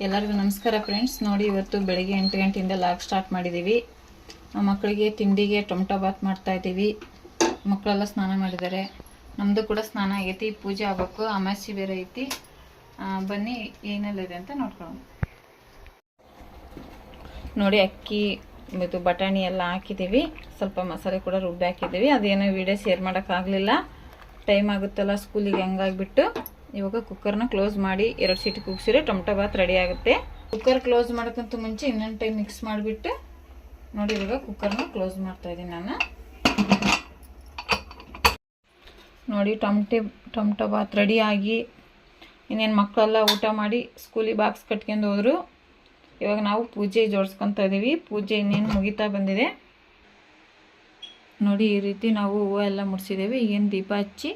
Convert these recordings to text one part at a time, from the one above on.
ಎಲ್ಲರಿಗೂ ನಮಸ್ಕಾರ ಫ್ರೆಂಡ್ಸ್. ನೋಡಿ, ಇವತ್ತು ಬೆಳಗ್ಗೆ 8 ಗಂಟೆಯಿಂದ ಲಾಗ್ ಸ್ಟಾರ್ಟ್ ಮಾಡಿದ್ದೀವಿ. ಮಕ್ಕಳಿಗೆ ತಿಂಡಿಗೆ ಟೊಮಟೊ ಬಾತ್ ಮಾಡ್ತಾ ಇದ್ದೀವಿ. ಮಕ್ಕಳೆಲ್ಲ ಸ್ನಾನ ಮಾಡಿದ್ದಾರೆ, ನಮ್ಮದು ಕೂಡ ಸ್ನಾನ ಆಗೈತಿ. ಪೂಜೆ ಆಗಬೇಕು, ಅಮಾವಾಸ್ಯೆ ಬೇರೆ ಐತಿ. ಬನ್ನಿ ಏನೆಲ್ಲ ಇದೆ ಅಂತ ನೋಡ್ಕೊಳ್ಳೋಣ. ನೋಡಿ, ಅಕ್ಕಿ ಇದು ಬಟಾಣಿ ಎಲ್ಲ ಹಾಕಿದ್ದೀವಿ. ಸ್ವಲ್ಪ ಮಸಾಲೆ ಕೂಡ ರುಬ್ಬಿ ಹಾಕಿದ್ದೀವಿ. ಅದೇನೋ ವಿಡಿಯೋ ಶೇರ್ ಮಾಡೋಕ್ಕಾಗಲಿಲ್ಲ, ಟೈಮ್ ಆಗುತ್ತಲ್ಲ ಸ್ಕೂಲಿಗೆ, ಹಂಗಾಗಿಬಿಟ್ಟು ಇವಾಗ ಕುಕ್ಕರ್ನ ಕ್ಲೋಸ್ ಮಾಡಿ 2 ಸೀಟಿ ಕೂಗಿಸಿದ್ರೆ ಟೊಮಟೊ ಬಾತ್ ರೆಡಿ ಆಗುತ್ತೆ. ಕುಕ್ಕರ್ ಕ್ಲೋಸ್ ಮಾಡೋಕ್ಕಂತೂ ಮುಂಚೆ ಇನ್ನೊಂದು ಟೈಮ್ ಮಿಕ್ಸ್ ಮಾಡಿಬಿಟ್ಟು ನೋಡಿ, ಇವಾಗ ಕುಕ್ಕರ್ನ ಕ್ಲೋಸ್ ಮಾಡ್ತಾ ಇದ್ದೀನಿ ನಾನು. ನೋಡಿ, ಟೊಮಟೊ ಬಾತ್ ರೆಡಿಯಾಗಿ ಇನ್ನೇನು ಮಕ್ಕಳೆಲ್ಲ ಊಟ ಮಾಡಿ ಸ್ಕೂಲಿಗೆ ಬಾಕ್ಸ್ ಕಟ್ಕೊಂಡು ಹೋದರು. ಇವಾಗ ನಾವು ಪೂಜೆ ಜೋಡಿಸ್ಕೊತಾ ಇದ್ದೀವಿ. ಪೂಜೆ ಇನ್ನೇನು ಮುಗಿತಾ ಬಂದಿದೆ. ನೋಡಿ, ಈ ರೀತಿ ನಾವು ಹೂವು ಎಲ್ಲ ಮುಡಿಸಿದ್ದೇವೆ. ಈಗೇನು ದೀಪ ಹಚ್ಚಿ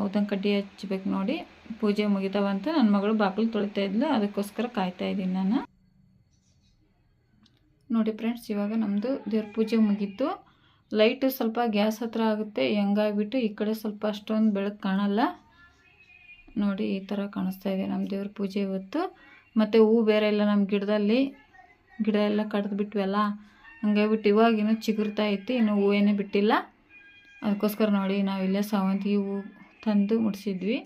ಉದ್ದಿನ ಕಡ್ಡಿ ಹಚ್ಚಬೇಕು. ನೋಡಿ, ಪೂಜೆ ಮುಗಿತಾವಂತ ನನ್ನ ಮಗಳು ಬಾಗಿಲು ತೊಳಿತಾ ಇದ್ಲು, ಅದಕ್ಕೋಸ್ಕರ ಕಾಯ್ತಾ ಇದ್ದೀನಿ ನಾನು. ನೋಡಿ ಫ್ರೆಂಡ್ಸ್, ಇವಾಗ ನಮ್ಮದು ದೇವ್ರ ಪೂಜೆ ಮುಗೀತು. ಲೈಟು ಸ್ವಲ್ಪ ಗ್ಯಾಸ್ ಹತ್ರ ಆಗುತ್ತೆ, ಹೆಂಗಾಗ್ಬಿಟ್ಟು ಈ ಕಡೆ ಸ್ವಲ್ಪ ಅಷ್ಟೊಂದು ಬೆಳಕು ಕಾಣಲ್ಲ. ನೋಡಿ, ಈ ಥರ ಕಾಣಿಸ್ತಾ ಇದೆ ನಮ್ಮ ದೇವ್ರ ಪೂಜೆ ಇವತ್ತು. ಮತ್ತು ಹೂವು ಬೇರೆ ಇಲ್ಲ ನಮ್ಮ ಗಿಡದಲ್ಲಿ, ಗಿಡ ಎಲ್ಲ ಕಡ್ದು ಬಿಟ್ವಲ್ಲ, ಹಂಗಾಗ್ಬಿಟ್ಟು ಇವಾಗಿನ್ನೂ ಚಿಗುರ್ತಾ ಐತಿ, ಇನ್ನು ಹೂವೇನೇ ಬಿಟ್ಟಿಲ್ಲ. ಅದಕ್ಕೋಸ್ಕರ ನೋಡಿ, ನಾವಿಲ್ಲೇ ಸೇವಂತಿಗೆ ಹೂವು ತಂದು ಮುಡಿಸಿದ್ವಿ.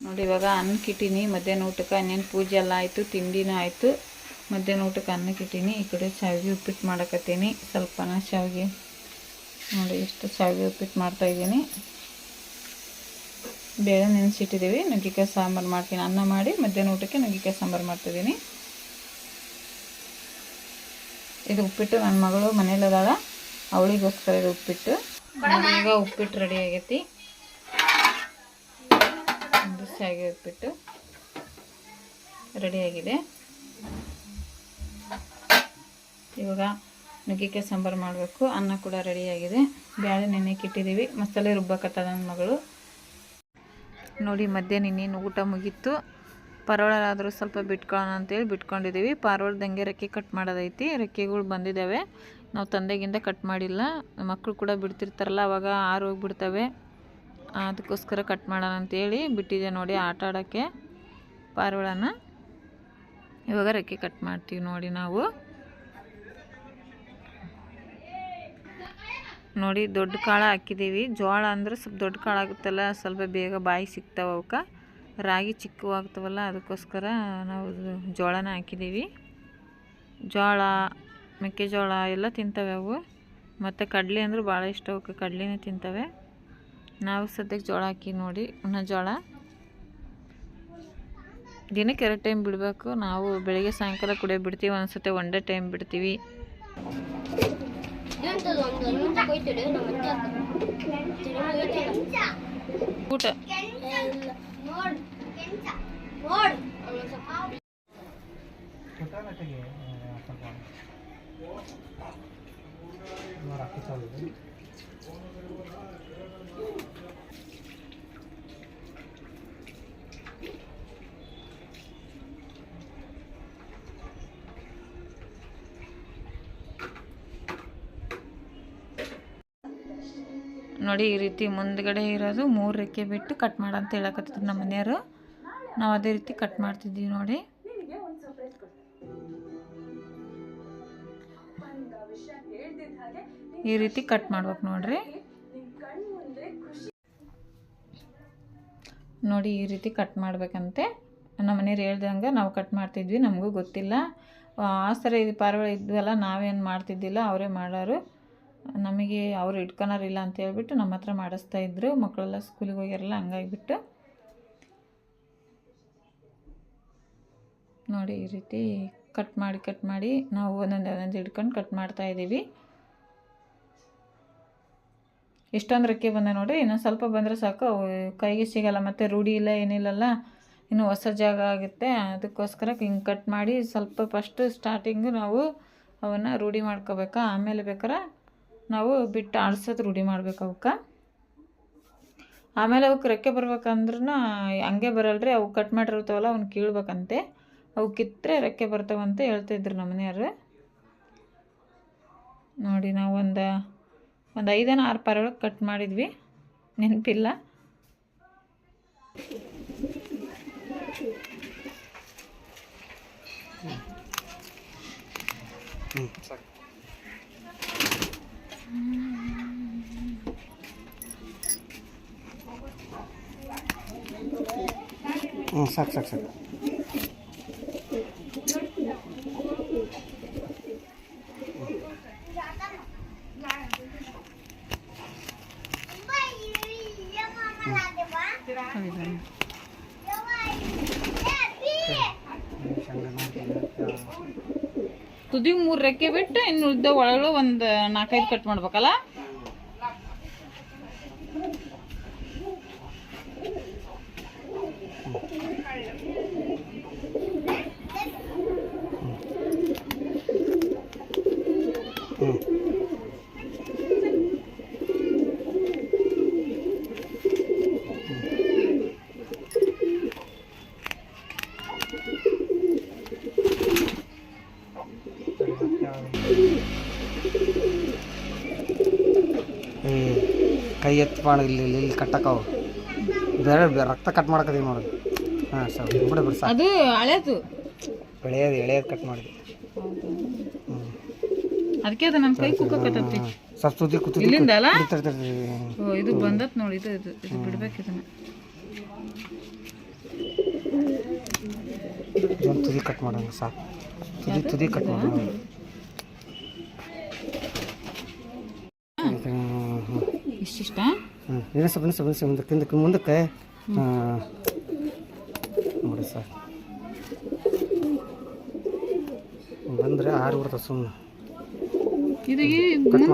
ನೋಡಿ, ಇವಾಗ ಅನ್ನಕ್ಕಿಟ್ಟೀನಿ. ಮಧ್ಯಾಹ್ನ ಊಟಕ್ಕೆ ಇನ್ನೇನು ಪೂಜೆ ಎಲ್ಲ ಆಯಿತು, ತಿಂಡಿನೂ ಆಯಿತು. ಮಧ್ಯಾಹ್ನ ಊಟಕ್ಕೆ ಅನ್ನಕ್ಕಿಟ್ಟೀನಿ. ಈ ಕಡೆ ಶಾವಿಗೆ ಉಪ್ಪಿಟ್ಟು ಮಾಡಕತ್ತೀನಿ. ಸ್ವಲ್ಪನ ಶಾವಿಗೆ, ನೋಡಿ ಎಷ್ಟು ಶಾವಿಗೆ ಉಪ್ಪಿಟ್ಟು ಮಾಡ್ತಾಯಿದ್ದೀನಿ. ಬೇಳೆ ನೆನೆಸಿಟ್ಟಿದ್ದೀವಿ. ನುಗ್ಗಿಕಾಯಿ ಸಾಂಬಾರು ಮಾಡ್ತೀನಿ. ಅನ್ನ ಮಾಡಿ ಮಧ್ಯಾಹ್ನ ಊಟಕ್ಕೆ ನುಗ್ಗಿಕಾಯಿ ಸಾಂಬಾರು ಮಾಡ್ತಿದ್ದೀನಿ. ಇದು ಉಪ್ಪಿಟ್ಟು ನನ್ನ ಮಗಳು ಮನೇಲದಾಳ, ಅವಳಿಗೋಸ್ಕರ ಇದು ಉಪ್ಪಿಟ್ಟು. ಈಗ ಉಪ್ಪಿಟ್ಟು ರೆಡಿ ಆಗೈತಿ. ಒಂದು ಶಾವಿಗೆ ಉಪ್ಪಿಟ್ಟು ರೆಡಿಯಾಗಿದೆ. ಇವಾಗ ನುಗ್ಗಿಕಾಯಿ ಸಾಂಬಾರು ಮಾಡಬೇಕು. ಅನ್ನ ಕೂಡ ರೆಡಿಯಾಗಿದೆ. ಬೇಳೆ ನೆನೆಕ್ಕೆ ಇಟ್ಟಿದ್ದೀವಿ. ಮಸಾಲೆ ರುಬ್ಬಕತ್ತ ನನ್ನ ಮಗಳು. ನೋಡಿ, ಮಧ್ಯಾಹ್ನ ಇನ್ನೇನು ಊಟ ಮುಗೀತು. ಪರೋಳಾದರೂ ಸ್ವಲ್ಪ ಬಿಟ್ಕೊಳ್ಳೋಣ ಅಂತೇಳಿ ಬಿಟ್ಕೊಂಡಿದ್ದೀವಿ. ಪಾರೋಳ್ದಂಗೆ ರೆಕ್ಕೆ ಕಟ್ ಮಾಡೋದೈತಿ. ರೆಕ್ಕೆಗಳು ಬಂದಿದ್ದಾವೆ, ನಾವು ತಂದೆಗಿಂತ ಕಟ್ ಮಾಡಿಲ್ಲ. ಮಕ್ಕಳು ಕೂಡ ಬಿಡ್ತಿರ್ತಾರಲ್ಲ, ಅವಾಗ ಆರೋಗ್ಬಿಡ್ತವೆ, ಅದಕ್ಕೋಸ್ಕರ ಕಟ್ ಮಾಡೋಣ ಅಂತೇಳಿ ಬಿಟ್ಟಿದೆ. ನೋಡಿ, ಆಟ ಆಡೋಕ್ಕೆ ಪಾರಿವಾಳನ. ಇವಾಗ ರೆಕ್ಕೆ ಕಟ್ ಮಾಡ್ತೀವಿ. ನೋಡಿ, ನಾವು ನೋಡಿ ದೊಡ್ಡ ಕಾಳು ಹಾಕಿದ್ದೀವಿ. ಜೋಳ ಅಂದರೆ ಸ್ವಲ್ಪ ದೊಡ್ಡ ಕಾಳು ಆಗುತ್ತಲ್ಲ, ಸ್ವಲ್ಪ ಬೇಗ ಬಾಯಿ ಸಿಗ್ತಾವೆ ಅವಕ್ಕೆ. ರಾಗಿ ಚಿಕ್ಕವಾಗ್ತವಲ್ಲ, ಅದಕ್ಕೋಸ್ಕರ ನಾವು ಜೋಳನ ಹಾಕಿದ್ದೀವಿ. ಜೋಳ, ಮೆಕ್ಕೆಜೋಳ ಎಲ್ಲ ತಿಂತವೆ ಅವು. ಮತ್ತು ಕಡಲೆ ಅಂದ್ರೆ ಭಾಳ ಇಷ್ಟ ಅವಕ್ಕೆ, ಕಡಲೆನೇ ತಿಂತವೆ. ನಾವು ಸದ್ಯಕ್ಕೆ ಜೋಳ ಹಾಕಿ ನೋಡಿ, ಜೋಳ ದಿನಕ್ಕೆ 2 ಟೈಮ್ ಬಿಡಬೇಕು. ನಾವು ಬೆಳಿಗ್ಗೆ ಸಾಯಂಕಾಲ ಕುಡಿಯೋ ಬಿಡ್ತೀವಿ, ಒಂದ್ಸತಿ 1 ಟೈಮ್ ಬಿಡ್ತೀವಿ. ಊಟ ನೋಡಿ, ಈ ರೀತಿ ಮುಂದ್ಗಡೆ ಇರೋದು 3 ರೆಕ್ಕೆ ಬಿಟ್ಟು ಕಟ್ ಮಾಡಂತ ಹೇಳಕತ್ತಿದ್ರು ನಮ್ಮ ಮನೆಯವರು. ನಾವು ಅದೇ ರೀತಿ ಕಟ್ ಮಾಡ್ತಿದ್ದೀವಿ. ನೋಡಿ, ಈ ರೀತಿ ಕಟ್ ಮಾಡ್ಬೇಕು. ನೋಡ್ರಿ, ನೋಡಿ ಈ ರೀತಿ ಕಟ್ ಮಾಡ್ಬೇಕಂತೆ ನಮ್ಮ ಮನೆಯವ್ರು ಹೇಳ್ದಂಗೆ ನಾವು ಕಟ್ ಮಾಡ್ತಿದ್ವಿ. ನಮಗೂ ಗೊತ್ತಿಲ್ಲ, ಆ ಥರ ಇದು ಪಾರಿವಾಳ ಇದ್ವಲ್ಲ, ನಾವೇನು ಮಾಡ್ತಿದ್ದಿಲ್ಲ, ಅವರೇ ಮಾಡೋರು. ನಮಗೆ ಅವರು ಇಟ್ಕೊಳೋರಿಲ್ಲ ಅಂತ ಹೇಳ್ಬಿಟ್ಟು ನಮ್ಮ ಹತ್ರ ಮಾಡಿಸ್ತಾಯಿದ್ರು. ಮಕ್ಕಳೆಲ್ಲ ಸ್ಕೂಲಿಗೆ ಹೋಗ್ಯಾರಲ್ಲ, ಹಂಗಾಗಿಬಿಟ್ಟು. ನೋಡಿ, ಈ ರೀತಿ ಕಟ್ ಮಾಡಿ ನಾವು ಒಂದೊಂದು ಹಿಡ್ಕೊಂಡು ಕಟ್ ಮಾಡ್ತಾಯಿದ್ದೀವಿ. ಎಷ್ಟೊಂದು ರೆಕ್ಕೆ ಬಂದ ನೋಡಿ, ಇನ್ನೊಂದು ಸ್ವಲ್ಪ ಬಂದರೆ ಸಾಕು, ಕೈಗೆ ಸಿಗಲ್ಲ. ಮತ್ತು ರೂಢಿ ಇಲ್ಲ, ಏನಿಲ್ಲಲ್ಲ, ಇನ್ನು ಹೊಸ ಜಾಗ ಆಗುತ್ತೆ. ಅದಕ್ಕೋಸ್ಕರ ಹಿಂಗೆ ಕಟ್ ಮಾಡಿ ಸ್ವಲ್ಪ ಫಸ್ಟು ಸ್ಟಾರ್ಟಿಂಗು ನಾವು ಅವನ್ನು ರೂಢಿ ಮಾಡ್ಕೋಬೇಕು. ಆಮೇಲೆ ಬೇಕಾರೆ ನಾವು ಬಿಟ್ಟು ಆಡ್ಸೋದು ರೂಢಿ ಮಾಡ್ಬೇಕು ಅವಕ್ಕೆ. ಆಮೇಲೆ ಅವಕ್ಕೆ ರೆಕ್ಕೆ ಬರ್ಬೇಕಂದ್ರೂ ಹಂಗೆ ಬರಲ್ರಿ, ಅವು ಕಟ್ ಮಾಡಿರ್ತಾವಲ್ಲ ಅವ್ನು ಕೀಳ್ಬೇಕಂತೆ. ಅವು ಕಿತ್ತರೆ ರೆಕ್ಕೆ ಬರ್ತಾವಂತ ಹೇಳ್ತಾಯಿದ್ರು ನಮ್ಮ ಮನೆಯವರು. ನೋಡಿ, ನಾವು ಒಂದು 5-6 ಪಾರಿವಾಳ ಕಟ್ ಮಾಡಿದ್ವಿ, ನೆನಪಿಲ್ಲ. ಸಾಕು. ಸಾಕು ಸಾಕು ಸಾಕು. ತುದಿಗೆ 3 ರೆಕ್ಕೆ ಬಿಟ್ಟು ಇನ್ನು ಉದ್ದ ಒಳಗೆ ಒಂದು 4-5 ಕಟ್ ಮಾಡ್ಬೇಕಲ್ಲ. ಕೈ ಎತ್ತು ಮಾಡಿ ಇಲ್ಲಿ ಕಟ್ಟಕ್ಕವು ಬೇರೆ ರಕ್ತ ಕಟ್ ಮಾಡಕದೀವಿ ನೋಡಿ. ಹಾಂ ಸರ್ ಬಿಡಿ ಸರ್. ಅದು ಹಳೇದು ಎಳೆಯೋದು ಕಟ್ ಮಾಡಿದ್ವಿ. ಅದಕ್ಕೆ ಅದು ನನ್ನ ಕೈ ಕುಕ್ಕಕತ್ತೈತಿ. ಸ್ವಲ್ಪ ತುದಿ ಕೂತು ಇಲ್ಲಿಂದ ಅಲ್ಲ ಇದು ಬಂದತ್ ನೋಡಿ. ಇದು ಬಿಡ್ಬೇಕು. ಇದನ್ನ ತುದಿ ಕಟ್ ಮಾಡೋಣ ಸಾಕು. ತುದಿ ಕಟ್ ಮಾಡೋಣ. ಇಷ್ಟಿಷ್ಟ. ಇನ್ನೂ ಸ್ವಲ್ಪ ಮುಂದಕ್ಕೆ ನೋಡಿ ಸರ್. ಬಂದರೆ ಆರು ಬಿಡ್ತದೆ ಸುಮ್ಮನೆ. ಇದು ಕಟ್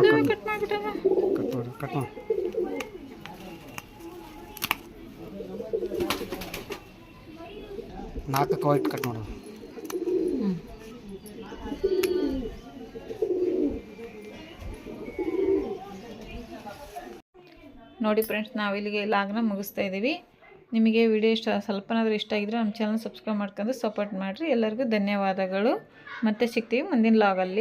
ಮಾಡಿ 4 ವೈಟ್ ಕಟ್ ಮಾಡೋದು. ನೋಡಿ ಫ್ರೆಂಡ್ಸ್, ನಾವು ಇಲ್ಲಿಗೆ ಲಾಗ್ನ ಮುಗಿಸ್ತಾ ಇದ್ದೀವಿ. ನಿಮಗೆ ವಿಡಿಯೋ ಸ್ವಲ್ಪನಾದರೂ ಇಷ್ಟ ಆಗಿದ್ರೆ ನಮ್ಮ ಚಾನಲ್ ಸಬ್ಸ್ಕ್ರೈಬ್ ಮಾಡ್ಕೊಂಡು ಸಪೋರ್ಟ್ ಮಾಡಿರಿ. ಎಲ್ಲರಿಗೂ ಧನ್ಯವಾದಗಳು. ಮತ್ತೆ ಸಿಗ್ತೀವಿ ಮುಂದಿನ ಲಾಗಲ್ಲಿ.